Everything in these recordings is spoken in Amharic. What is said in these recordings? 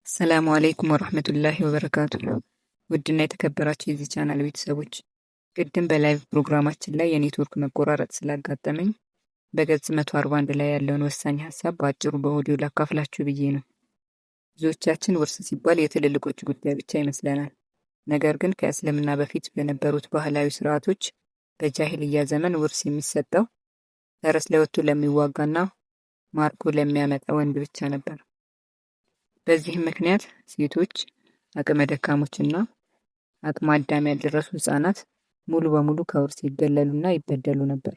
ሰላሙ አለይኩም ወራህመቱላሂ ወበረካቱ። ውድና የተከበራችሁ የዚህ ቻናል ቤተሰቦች፣ ቅድም በላይቭ ፕሮግራማችን ላይ የኔትወርክ መቆራረጥ ስላጋጠመኝ በገጽ 141 ላይ ያለውን ወሳኝ ሀሳብ በአጭሩ በኦዲዮ ላካፍላችሁ ብዬ ነው። ብዙዎቻችን ውርስ ሲባል የትልልቆች ጉዳይ ብቻ ይመስለናል። ነገር ግን ከእስልምና በፊት በነበሩት ባህላዊ ስርዓቶች በጃሂልያ ዘመን ውርስ የሚሰጠው ፈረስ ለወጥቶ ለሚዋጋና ማርኮ ለሚያመጣ ወንድ ብቻ ነበር። በዚህም ምክንያት ሴቶች፣ አቅመ ደካሞችና አቅመ አዳም ያልደረሱ ህጻናት ሙሉ በሙሉ ከውርስ ይገለሉና ይበደሉ ነበር።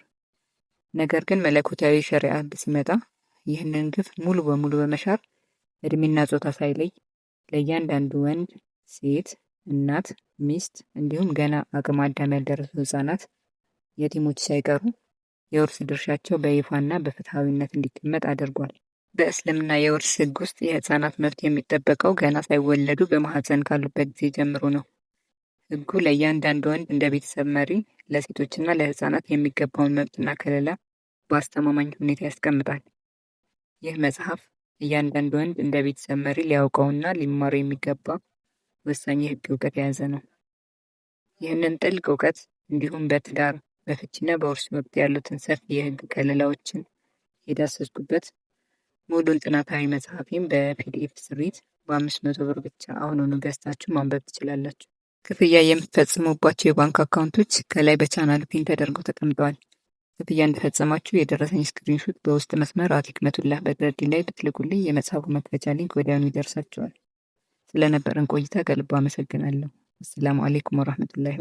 ነገር ግን መለኮታዊ ሸሪዓ ህግ ሲመጣ ይህንን ግፍ ሙሉ በሙሉ በመሻር እድሜና ጾታ ሳይለይ ለእያንዳንዱ ወንድ፣ ሴት፣ እናት፣ ሚስት እንዲሁም ገና አቅመ አዳም ያልደረሱ ህጻናት፣ የቲሞች ሳይቀሩ የውርስ ድርሻቸው በይፋና በፍትሐዊነት እንዲቀመጥ አድርጓል። በእስልምና የውርስ ህግ ውስጥ የህፃናት መብት የሚጠበቀው ገና ሳይወለዱ በማህፀን ካሉበት ጊዜ ጀምሮ ነው። ህጉ ለእያንዳንዱ ወንድ እንደ ቤተሰብ መሪ፣ ለሴቶችና ለህፃናት የሚገባውን መብትና ከለላ በአስተማማኝ ሁኔታ ያስቀምጣል። ይህ መጽሐፍ እያንዳንዱ ወንድ እንደ ቤተሰብ መሪ ሊያውቀውና ሊማሩ የሚገባ ወሳኝ የህግ እውቀት የያዘ ነው። ይህንን ጥልቅ እውቀት እንዲሁም በትዳር በፍቺና በውርስ ወቅት ያሉትን ሰፊ የህግ ከለላዎችን የዳሰስኩበት ሙሉን ጥናታዊ መጽሐፌን በፒዲኤፍ ስሪት በ500 ብር ብቻ አሁኑኑ ገዝታችሁ ማንበብ ትችላላችሁ። ክፍያ የምትፈጽሙባቸው የባንክ አካውንቶች ከላይ በቻናሉ ፒን ተደርገው ተቀምጠዋል። ክፍያ እንደፈጸማችሁ የደረሰኝ ስክሪንሾት በውስጥ መስመር @ህክመቱላህ በድረዲ ላይ ብትልኩልኝ የመጽሐፉ መክፈቻ ሊንክ ወዲያውኑ ይደርሳችኋል። ስለነበረን ቆይታ ከልብ አመሰግናለሁ። አሰላሙ አለይኩም ወራህመቱላሂ